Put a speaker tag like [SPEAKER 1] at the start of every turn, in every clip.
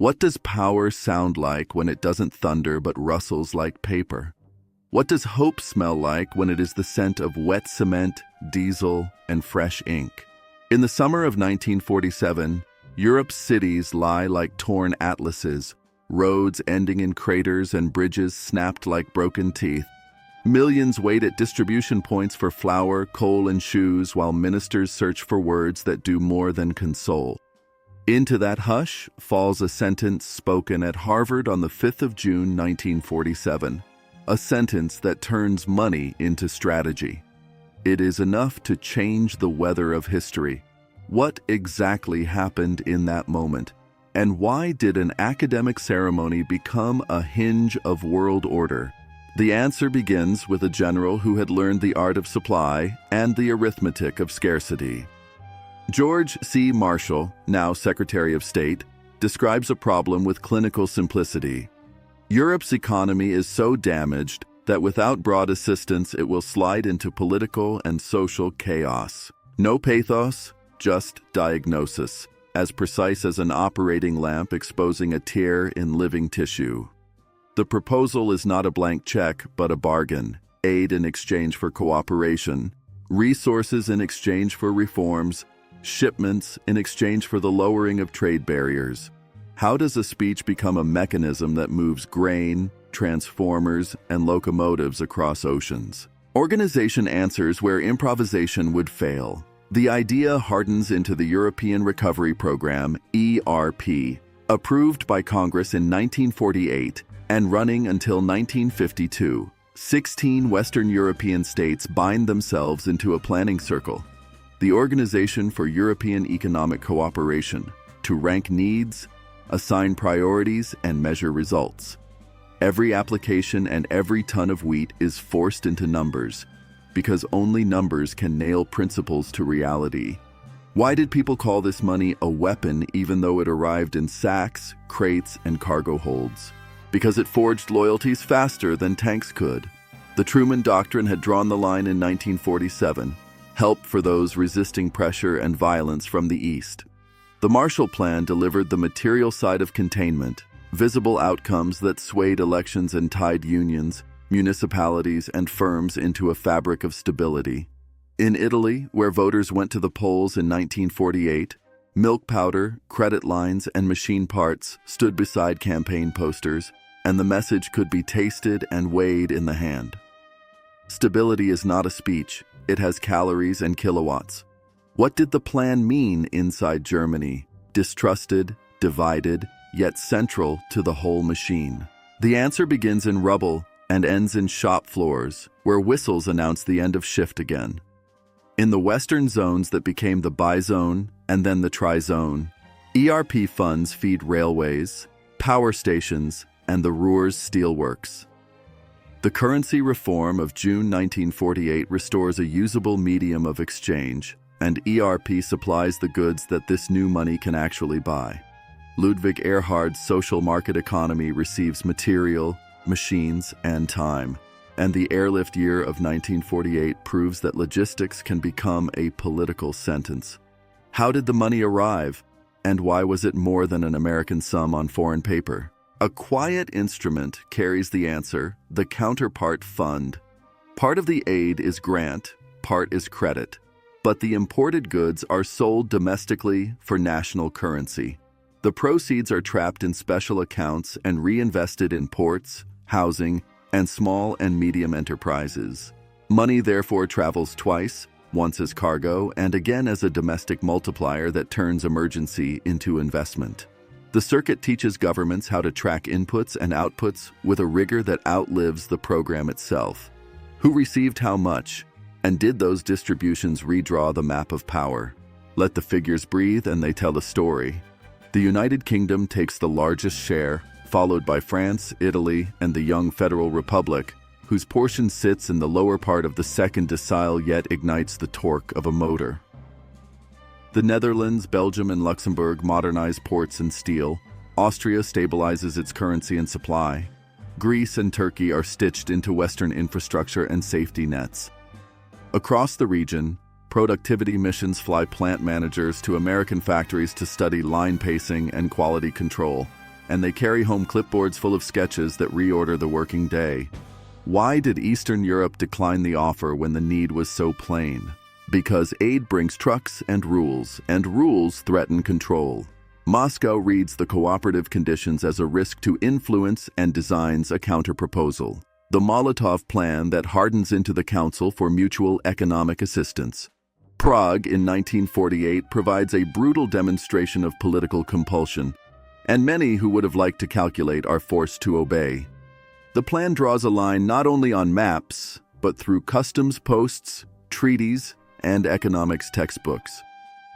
[SPEAKER 1] What does power sound like when it doesn't thunder but rustles like paper? What does hope smell like when it is the scent of wet cement, diesel, and fresh ink? In the summer of 1947, Europe's cities lie like torn atlases, roads ending in craters and bridges snapped like broken teeth. Millions wait at distribution points for flour, coal, and shoes while ministers search for words that do more than console. Into that hush falls a sentence spoken at Harvard on the 5th of June, 1947. A sentence that turns money into strategy. It is enough to change the weather of history. What exactly happened in that moment? And why did an academic ceremony become a hinge of world order? The answer begins with a general who had learned the art of supply and the arithmetic of scarcity. George C. Marshall, now Secretary of State, describes a problem with clinical simplicity. Europe's economy is so damaged that without broad assistance it will slide into political and social chaos. No pathos, just diagnosis, as precise as an operating lamp exposing a tear in living tissue. The proposal is not a blank check, but a bargain. Aid in exchange for cooperation, resources in exchange for reforms, shipments in exchange for the lowering of trade barriers. How does a speech become a mechanism that moves grain, transformers, and locomotives across oceans? Organization answers where improvisation would fail. The idea hardens into the European Recovery Program, ERP, approved by Congress in 1948 and running until 1952. 16 Western European states bind themselves into a planning circle, the Organization for European Economic Cooperation, to rank needs, assign priorities, and measure results. Every application and every ton of wheat is forced into numbers, because only numbers can nail principles to reality. Why did people call this money a weapon even though it arrived in sacks, crates, and cargo holds? Because it forged loyalties faster than tanks could. The Truman Doctrine had drawn the line in 1947, help for those resisting pressure and violence from the East. The Marshall Plan delivered the material side of containment, visible outcomes that swayed elections and tied unions, municipalities, and firms into a fabric of stability. In Italy, where voters went to the polls in 1948, milk powder, credit lines, and machine parts stood beside campaign posters, and the message could be tasted and weighed in the hand. Stability is not a speech, it has calories and kilowatts. What did the plan mean inside Germany? Distrusted, divided, yet central to the whole machine. The answer begins in Rubble and ends in shop floors, where whistles announce the end of shift again. In the western zones that became the bi-zone and then the tri-zone, ERP funds feed railways, power stations, and the Ruhr's steelworks. The currency reform of June 1948 restores a usable medium of exchange, and ERP supplies the goods that this new money can actually buy. Ludwig Erhard's social market economy receives material, machines, and time, and the Airlift year of 1948 proves that logistics can become a political sentence. How did the money arrive, and why was it more than an American sum on foreign paper? A quiet instrument carries the answer, the counterpart fund. Part of the aid is grant, part is credit, but the imported goods are sold domestically for national currency. The proceeds are trapped in special accounts and reinvested in ports, housing, and small and medium enterprises. Money therefore travels twice, once as cargo and again as a domestic multiplier that turns emergency into investment. The circuit teaches governments how to track inputs and outputs with a rigor that outlives the program itself. Who received how much? And did those distributions redraw the map of power? Let the figures breathe and they tell the story. The United Kingdom takes the largest share, followed by France, Italy, and the young Federal Republic, whose portion sits in the lower part of the second decile yet ignites the torque of a motor. The Netherlands, Belgium, and Luxembourg modernize ports and steel. Austria stabilizes its currency and supply. Greece and Turkey are stitched into Western infrastructure and safety nets. Across the region, productivity missions fly plant managers to American factories to study line pacing and quality control. and they carry home clipboards full of sketches that reorder the working day. Why did Eastern Europe decline the offer when the need was so plain? Because aid brings trucks and rules threaten control. Moscow reads the cooperative conditions as a risk to influence and designs a counterproposal, the Molotov Plan that hardens into the Council for Mutual Economic Assistance. Prague in 1948 provides a brutal demonstration of political compulsion, and many who would have liked to calculate are forced to obey. The plan draws a line not only on maps, but through customs posts, treaties, and economics textbooks.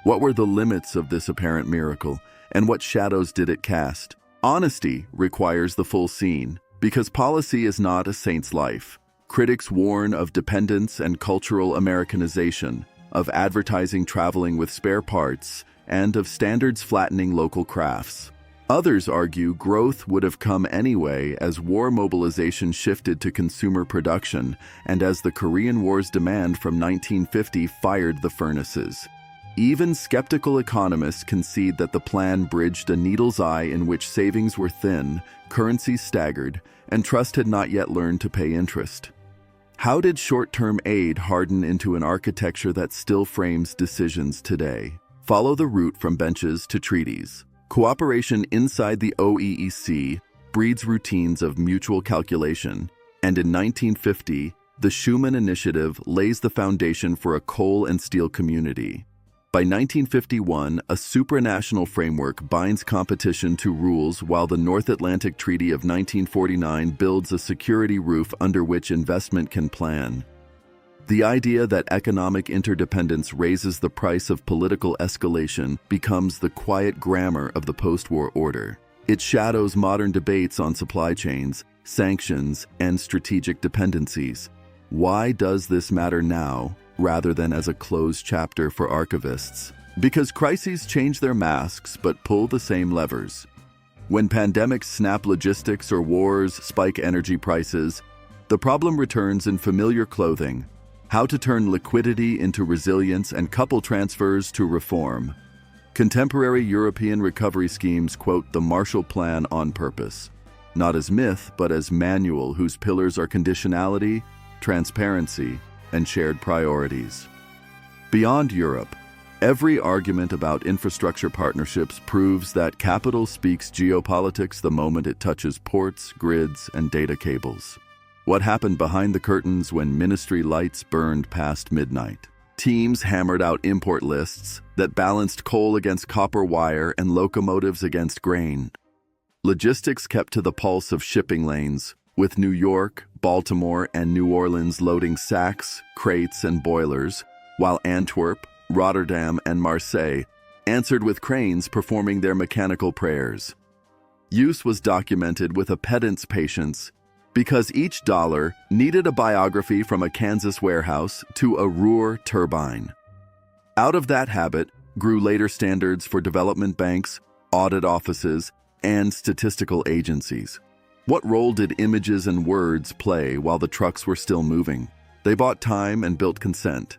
[SPEAKER 1] What were the limits of this apparent miracle, and what shadows did it cast? Honesty requires the full scene, because policy is not a saint's life. Critics warn of dependence and cultural Americanization, of advertising traveling with spare parts, and of standards flattening local crafts. Others argue growth would have come anyway as war mobilization shifted to consumer production and as the Korean War's demand from 1950 fired the furnaces. Even skeptical economists concede that the plan bridged a needle's eye in which savings were thin, currencies staggered, and trust had not yet learned to pay interest. How did short-term aid harden into an architecture that still frames decisions today? Follow the route from benches to treaties. Cooperation inside the OEEC breeds routines of mutual calculation, and in 1950, the Schuman Initiative lays the foundation for a coal and steel community. By 1951, a supranational framework binds competition to rules while the North Atlantic Treaty of 1949 builds a security roof under which investment can plan. The idea that economic interdependence raises the price of political escalation becomes the quiet grammar of the post-war order. It shadows modern debates on supply chains, sanctions, and strategic dependencies. Why does this matter now, rather than as a closed chapter for archivists? Because crises change their masks but pull the same levers. When pandemics snap logistics or wars spike energy prices, the problem returns in familiar clothing: how to turn liquidity into resilience and couple transfers to reform. Contemporary European recovery schemes quote the Marshall Plan on purpose, not as myth but as manual whose pillars are conditionality, transparency, and shared priorities. Beyond Europe, every argument about infrastructure partnerships proves that capital speaks geopolitics the moment it touches ports, grids, and data cables. What happened behind the curtains when ministry lights burned past midnight? Teams hammered out import lists that balanced coal against copper wire and locomotives against grain. Logistics kept to the pulse of shipping lanes, with New York, Baltimore, and New Orleans loading sacks, crates, and boilers, while Antwerp, Rotterdam, and Marseille answered with cranes performing their mechanical prayers. Use was documented with a pedant's patience, because each dollar needed a biography from a Kansas warehouse to a Ruhr turbine. Out of that habit grew later standards for development banks, audit offices, and statistical agencies. What role did images and words play while the trucks were still moving? They bought time and built consent.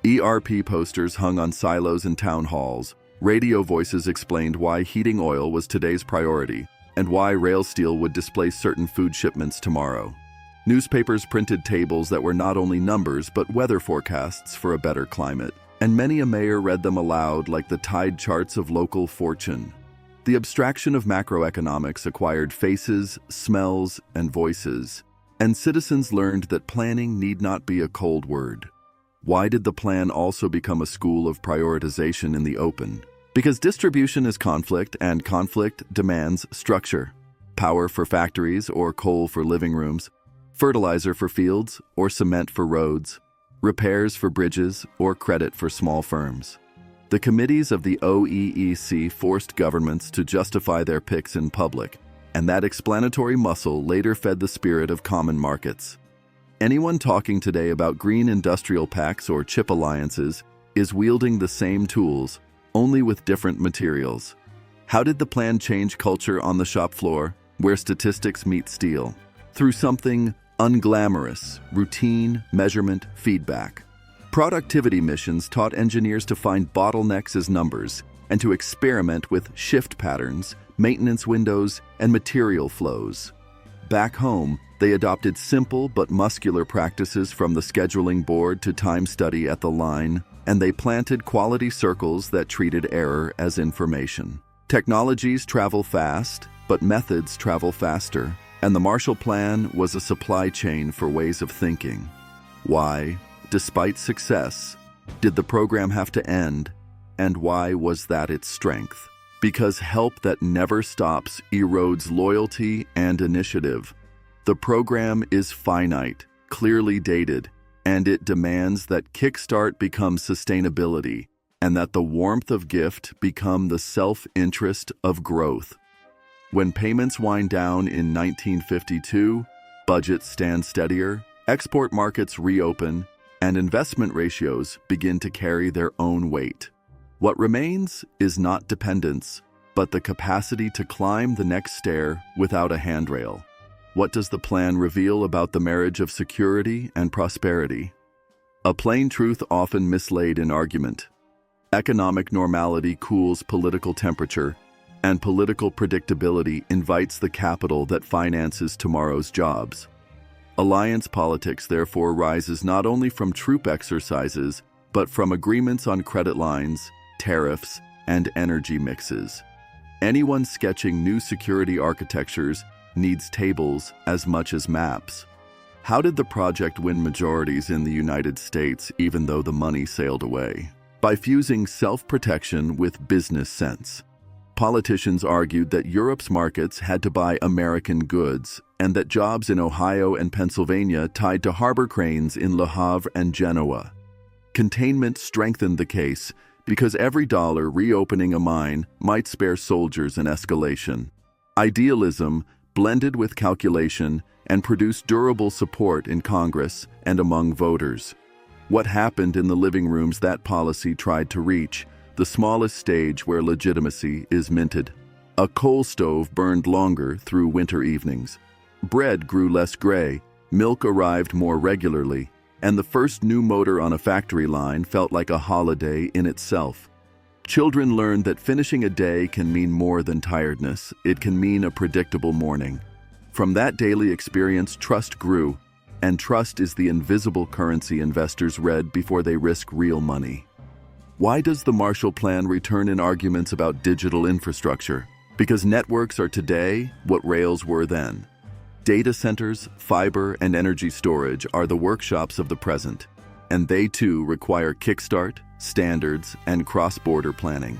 [SPEAKER 1] ERP posters hung on silos in town halls. Radio voices explained why heating oil was today's priority and why rail steel would displace certain food shipments tomorrow. Newspapers printed tables that were not only numbers but weather forecasts for a better climate, and many a mayor read them aloud like the tide charts of local fortune. The abstraction of macroeconomics acquired faces, smells, and voices, and citizens learned that planning need not be a cold word. Why did the plan also become a school of prioritization in the open? Because distribution is conflict, and conflict demands structure. Power for factories or coal for living rooms, fertilizer for fields or cement for roads, repairs for bridges or credit for small firms. The committees of the OEEC forced governments to justify their picks in public, and that explanatory muscle later fed the spirit of common markets. Anyone talking today about green industrial pacts or chip alliances is wielding the same tools, only with different materials. How did the plan change culture on the shop floor, where statistics meet steel? Through something unglamorous: routine, measurement, feedback. Productivity missions taught engineers to find bottlenecks as numbers and to experiment with shift patterns, maintenance windows, and material flows. Back home, they adopted simple but muscular practices from the scheduling board to time study at the line, and they planted quality circles that treated error as information. Technologies travel fast, but methods travel faster, and the Marshall Plan was a supply chain for ways of thinking. Why, despite success, did the program have to end, and why was that its strength? Because help that never stops erodes loyalty and initiative. The program is finite, clearly dated, and it demands that kickstart become sustainability, and that the warmth of gift become the self-interest of growth. When payments wind down in 1952, budgets stand steadier, export markets reopen, and investment ratios begin to carry their own weight. What remains is not dependence, but the capacity to climb the next stair without a handrail. What does the plan reveal about the marriage of security and prosperity? A plain truth often mislaid in argument. Economic normality cools political temperature, and political predictability invites the capital that finances tomorrow's jobs. Alliance politics, therefore, rises not only from troop exercises, but from agreements on credit lines, tariffs, and energy mixes. Anyone sketching new security architectures needs tables as much as maps. How did the project win majorities in the United States even though the money sailed away? By fusing self-protection with business sense. Politicians argued that Europe's markets had to buy American goods, and that jobs in Ohio and Pennsylvania tied to harbor cranes in Le Havre and Genoa. Containment strengthened the case because every dollar reopening a mine might spare soldiers an escalation. Idealism blended with calculation and produced durable support in Congress and among voters. What happened in the living rooms that policy tried to reach, the smallest stage where legitimacy is minted? A coal stove burned longer through winter evenings. Bread grew less gray, milk arrived more regularly, and the first new motor on a factory line felt like a holiday in itself. Children learned that finishing a day can mean more than tiredness. It can mean a predictable morning. From that daily experience, trust grew, and trust is the invisible currency investors read before they risk real money. Why does the Marshall Plan return in arguments about digital infrastructure? Because networks are today what rails were then. Data centers, fiber, and energy storage are the workshops of the present, and they too require kickstart, standards, and cross-border planning.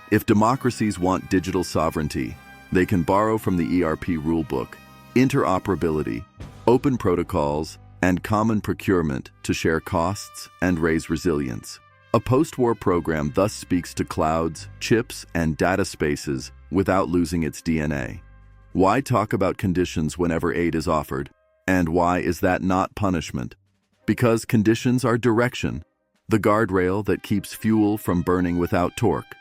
[SPEAKER 1] If democracies want digital sovereignty, they can borrow from the ERP rulebook, interoperability, open protocols, and common procurement to share costs and raise resilience. A post-war program thus speaks to clouds, chips, and data spaces without losing its DNA. Why talk about conditions whenever aid is offered? And why is that not punishment? Because conditions are direction, the guardrail that keeps fuel from burning without torque.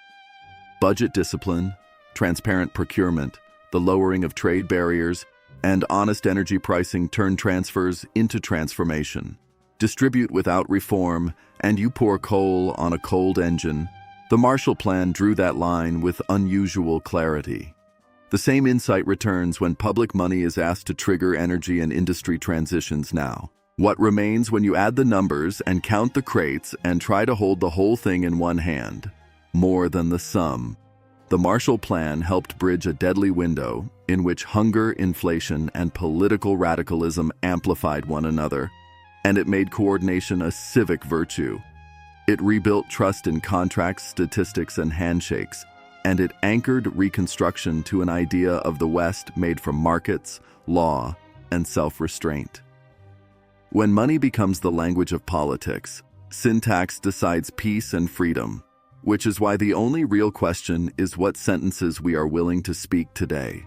[SPEAKER 1] Budget discipline, transparent procurement, the lowering of trade barriers, and honest energy pricing turn transfers into transformation. Distribute without reform, and you pour coal on a cold engine. The Marshall Plan drew that line with unusual clarity. The same insight returns when public money is asked to trigger energy and industry transitions now. What remains when you add the numbers and count the crates and try to hold the whole thing in one hand? More than the sum. The Marshall Plan helped bridge a deadly window in which hunger, inflation, and political radicalism amplified one another, and it made coordination a civic virtue. It rebuilt trust in contracts, statistics, and handshakes, and it anchored reconstruction to an idea of the West made from markets, law, and self-restraint. When money becomes the language of politics, syntax decides peace and freedom, which is why the only real question is what sentences we are willing to speak today.